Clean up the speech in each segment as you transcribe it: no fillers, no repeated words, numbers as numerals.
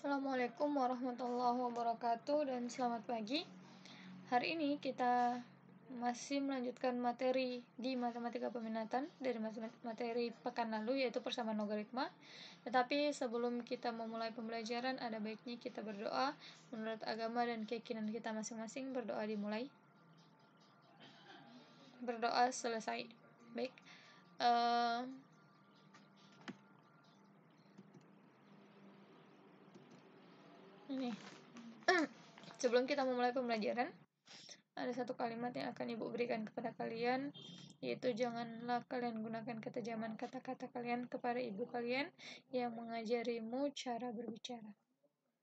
Assalamualaikum warahmatullahi wabarakatuh dan selamat pagi. Hari ini kita masih melanjutkan materi di matematika peminatan dari materi pekan lalu, yaitu persamaan logaritma. Tetapi sebelum kita memulai pembelajaran, ada baiknya kita berdoa menurut agama dan keyakinan kita masing-masing. Berdoa dimulai, berdoa selesai. Baik, ini sebelum kita memulai pembelajaran, ada satu kalimat yang akan Ibu berikan kepada kalian, yaitu janganlah kalian gunakan ketajaman kata-kata kalian kepada ibu kalian yang mengajarimu cara berbicara.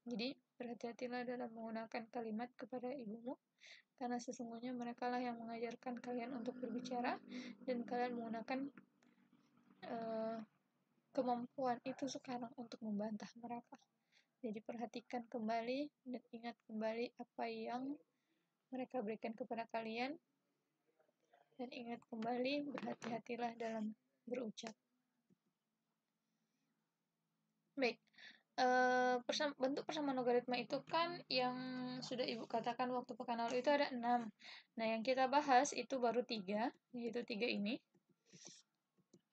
Jadi, berhati-hatilah dalam menggunakan kalimat kepada ibumu, karena sesungguhnya mereka lah yang mengajarkan kalian untuk berbicara, dan kalian menggunakan kemampuan itu sekarang untuk membantah mereka. Jadi, perhatikan kembali dan ingat kembali apa yang mereka berikan kepada kalian, dan ingat kembali, berhati-hatilah dalam berucap. Baik, bentuk persamaan logaritma itu kan yang sudah Ibu katakan waktu pekan lalu itu ada 6. Nah, yang kita bahas itu baru 3, yaitu 3 ini.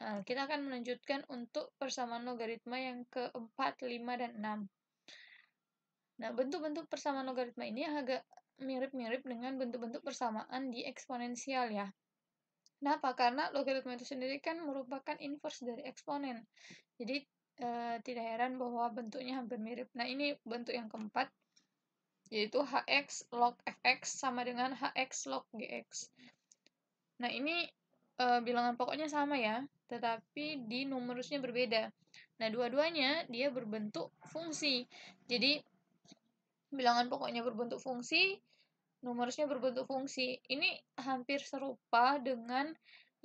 Nah, kita akan melanjutkan untuk persamaan logaritma yang keempat, 5, dan 6. Nah, bentuk-bentuk persamaan logaritma ini agak mirip-mirip dengan bentuk-bentuk persamaan di eksponensial ya. Kenapa? Karena logaritma itu sendiri kan merupakan inverse dari eksponen. Jadi, tidak heran bahwa bentuknya hampir mirip. Nah, ini bentuk yang keempat, yaitu hx log fx sama dengan hx log gx. Nah, ini bilangan pokoknya sama ya, tetapi di numerusnya berbeda. Nah, dua-duanya dia berbentuk fungsi. Jadi, bilangan pokoknya berbentuk fungsi, numerusnya berbentuk fungsi. Ini hampir serupa dengan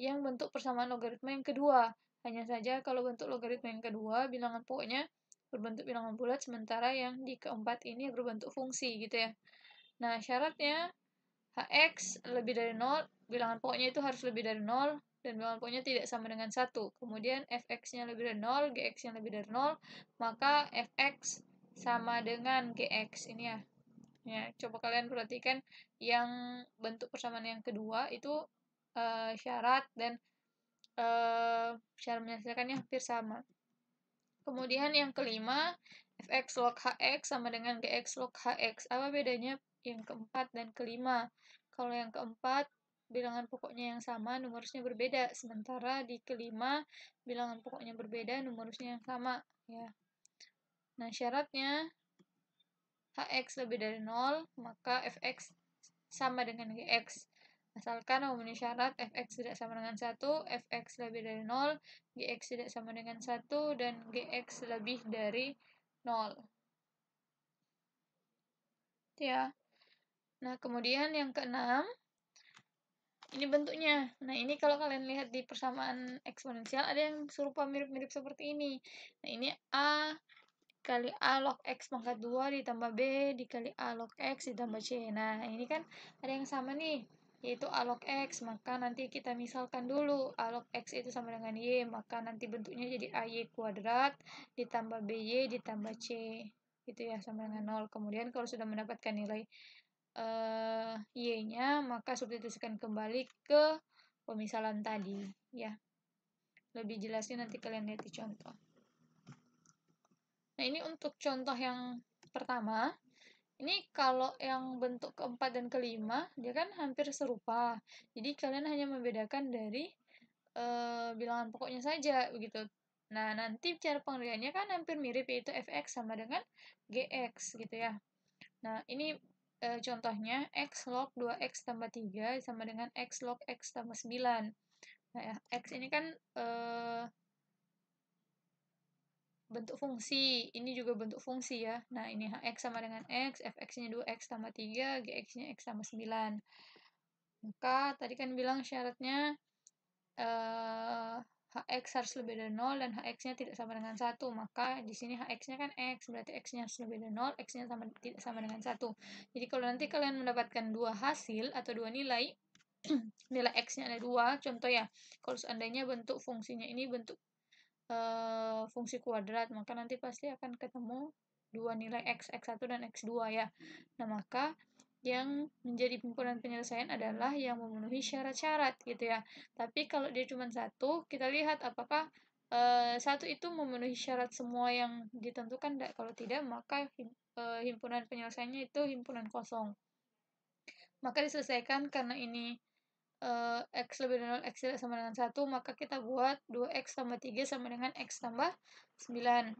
yang bentuk persamaan logaritma yang kedua. Hanya saja kalau bentuk logaritma yang kedua, bilangan pokoknya berbentuk bilangan bulat, sementara yang di keempat ini berbentuk fungsi gitu ya. Nah, syaratnya hx lebih dari 0, bilangan pokoknya itu harus lebih dari 0, dan bilangan pokoknya tidak sama dengan 1. Kemudian fx-nya lebih dari 0, gx-nya lebih dari 0, maka fx sama dengan gx ini ya. Ya, coba kalian perhatikan yang bentuk persamaan yang kedua itu syarat dan cara menyelesaikannya hampir sama. Kemudian yang kelima, fx log hx sama dengan gx log hx. Apa bedanya yang keempat dan kelima? Kalau yang keempat, bilangan pokoknya yang sama, numerusnya berbeda. Sementara di kelima, bilangan pokoknya berbeda, numerusnya yang sama. Ya. Nah, syaratnya hx lebih dari 0, maka fx sama dengan gx. Asalkan memenuhi syarat fx tidak sama dengan 1, fx lebih dari 0, gx tidak sama dengan 1, dan gx lebih dari 0. Ya. Nah, kemudian yang keenam, ini bentuknya. Nah, ini kalau kalian lihat di persamaan eksponensial, ada yang serupa mirip-mirip seperti ini. Nah, ini A kali A log X pangkat 2 ditambah B dikali A log X ditambah C. Nah, ini kan ada yang sama nih, yaitu A log X. Maka nanti kita misalkan dulu, A log X itu sama dengan Y, maka nanti bentuknya jadi AY kuadrat ditambah BY ditambah C. Gitu ya, sama dengan 0. Kemudian kalau sudah mendapatkan nilai Y-nya, maka substitusikan kembali ke pemisalan tadi. Ya, lebih jelasnya nanti kalian lihat di contoh. Nah, ini untuk contoh yang pertama. Ini kalau yang bentuk keempat dan kelima, dia kan hampir serupa. Jadi, kalian hanya membedakan dari bilangan pokoknya saja, begitu. Nah, nanti cara pengerjaannya kan hampir mirip, yaitu fx sama dengan gx, gitu ya. Nah, ini contohnya, x log 2x tambah 3 sama dengan x log x tambah 9. Nah, ya, x ini kan bentuk fungsi, ini juga bentuk fungsi ya. Nah, ini hx sama dengan x, fx-nya 2x tambah 3, gx-nya x tambah 9. Maka, tadi kan bilang syaratnya hx harus lebih dari 0 dan hx-nya tidak sama dengan 1. Maka, di sini hx-nya kan x, berarti x-nya harus lebih dari 0, x-nya tidak sama dengan 1. Jadi, kalau nanti kalian mendapatkan dua hasil atau dua nilai, nilai x-nya ada 2, contoh ya, kalau seandainya bentuk fungsinya ini bentuk fungsi kuadrat, maka nanti pasti akan ketemu dua nilai X1 dan X2 ya. Nah, maka yang menjadi himpunan penyelesaian adalah yang memenuhi syarat-syarat gitu ya. Tapi kalau dia cuma satu, kita lihat apakah satu itu memenuhi syarat semua yang ditentukan enggak. Kalau tidak, maka himpunan penyelesaiannya itu himpunan kosong. Maka diselesaikan karena ini X lebih dari 0, X tidak sama dengan 1, maka kita buat 2X tambah 3 sama dengan X tambah 9.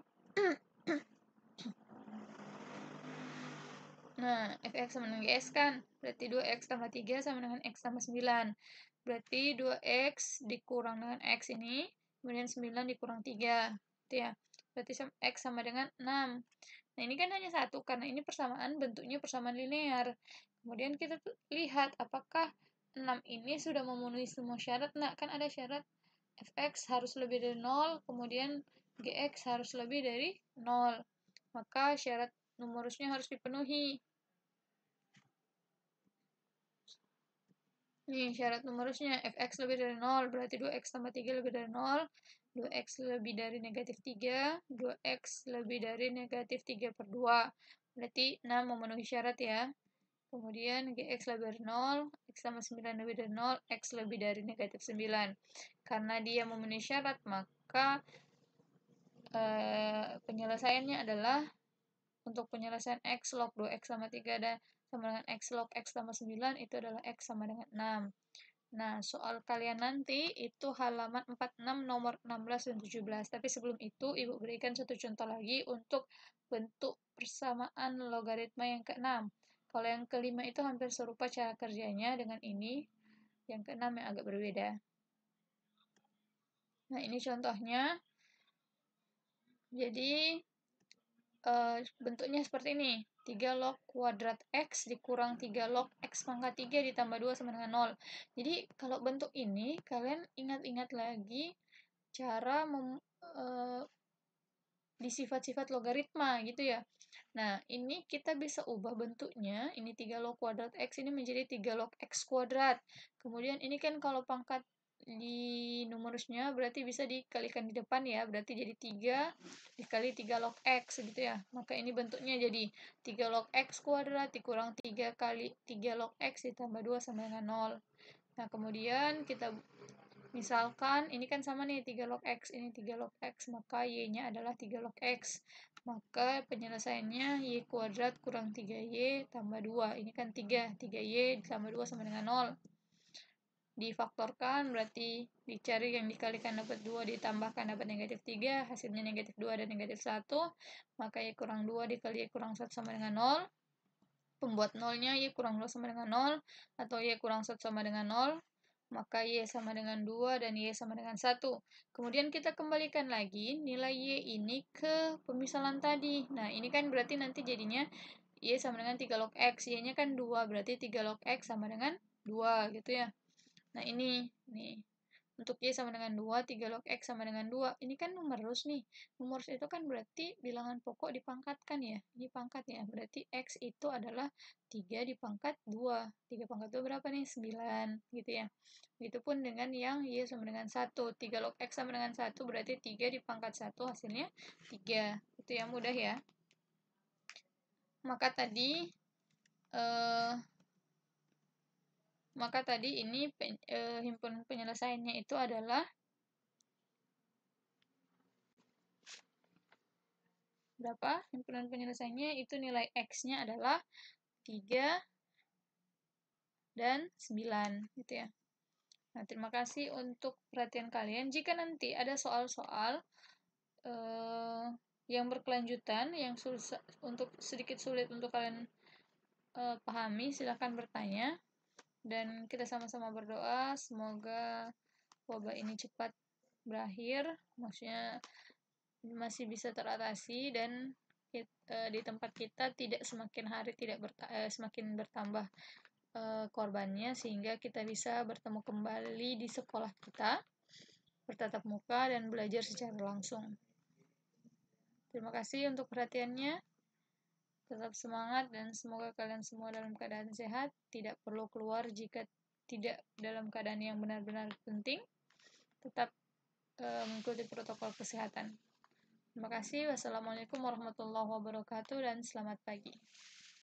Nah, Fx sama dengan GX kan, berarti 2X tambah 3 sama dengan X tambah 9. Berarti 2X dikurang dengan X ini, kemudian 9 dikurang 3. Gitu ya. Berarti X sama dengan 6. Nah, ini kan hanya satu, karena ini persamaan, bentuknya persamaan linear. Kemudian kita lihat apakah 6 ini sudah memenuhi semua syarat. Nah, kan ada syarat Fx harus lebih dari 0, kemudian Gx harus lebih dari 0. Maka syarat numerusnya harus dipenuhi. Nih, syarat numerusnya Fx lebih dari 0, berarti 2x tambah 3 lebih dari 0, 2x lebih dari negatif 3, 2x lebih dari negatif 3 per 2. Berarti 6 memenuhi syarat ya. Kemudian Gx lebih dari 0, X tambah 9 lebih dari 0, X lebih dari negatif 9. Karena dia memenuhi syarat, maka penyelesaiannya adalah untuk penyelesaian X log 2X sama 3 dan sama dengan X log X tambah 9 itu adalah X sama dengan 6. Nah, soal kalian nanti itu halaman 46 nomor 16 dan 17. Tapi sebelum itu, Ibu berikan satu contoh lagi untuk bentuk persamaan logaritma yang ke-6. Kalau yang kelima itu hampir serupa cara kerjanya dengan ini. Yang ke-6 yang agak berbeda. Nah, ini contohnya. Jadi, bentuknya seperti ini. 3 log kuadrat X dikurang 3 log X pangkat 3 ditambah 2 sama dengan 0. Jadi, kalau bentuk ini, kalian ingat-ingat lagi cara di sifat-sifat logaritma gitu ya. Nah, ini kita bisa ubah bentuknya. Ini 3 log kuadrat X ini menjadi 3 log X kuadrat. Kemudian ini kan kalau pangkat di numerusnya berarti bisa dikalikan di depan ya. Berarti jadi 3 dikali 3 log X gitu ya. Maka ini bentuknya jadi 3 log X kuadrat dikurang 3 kali 3 log X ditambah 2 sama dengan 0. Nah, kemudian kita misalkan ini kan sama nih 3 log X, ini 3 log X, maka Y-nya adalah 3 log X. Maka penyelesaiannya Y kuadrat kurang 3Y tambah 2. Ini kan 3, 3Y ditambah 2 sama dengan 0. Difaktorkan berarti dicari yang dikalikan dapat 2 ditambahkan dapat negatif 3, hasilnya negatif 2 dan negatif 1. Maka Y kurang 2 dikali Y kurang 1 sama dengan 0. Pembuat 0-nya Y kurang 2 sama dengan 0 atau Y kurang 1 sama dengan 0. Maka Y sama dengan 2 dan Y sama dengan 1. Kemudian kita kembalikan lagi nilai Y ini ke pemisalan tadi. Nah, ini kan berarti nanti jadinya Y sama dengan 3 log X. Y-nya kan 2, berarti 3 log X sama dengan 2 gitu ya. Nah, ini nih. Untuk Y sama dengan 2, 3 log X sama dengan 2. Ini kan numerus nih. Numerus itu kan berarti bilangan pokok dipangkatkan ya. Ini pangkat ya. Berarti X itu adalah 3 dipangkat 2. 3 pangkat 2 berapa nih? 9 gitu ya. Begitupun dengan yang Y sama dengan 1. 3 log X sama dengan 1 berarti 3 dipangkat 1 hasilnya 3. Itu yang mudah ya. Maka tadi ini himpunan penyelesaiannya itu adalah berapa? Himpunan penyelesaiannya itu nilai X-nya adalah 3 dan 9 gitu ya. Nah, terima kasih untuk perhatian kalian. Jika nanti ada soal-soal yang berkelanjutan yang sedikit sulit untuk kalian pahami, silahkan bertanya. Dan kita sama-sama berdoa semoga wabah ini cepat berakhir, maksudnya masih bisa teratasi dan di tempat kita tidak semakin hari semakin bertambah korbannya, sehingga kita bisa bertemu kembali di sekolah kita bertatap muka dan belajar secara langsung. Terima kasih untuk perhatiannya. Tetap semangat dan semoga kalian semua dalam keadaan sehat, tidak perlu keluar jika tidak dalam keadaan yang benar-benar penting. Tetap mengikuti protokol kesehatan. Terima kasih. Wassalamualaikum warahmatullahi wabarakatuh dan selamat pagi.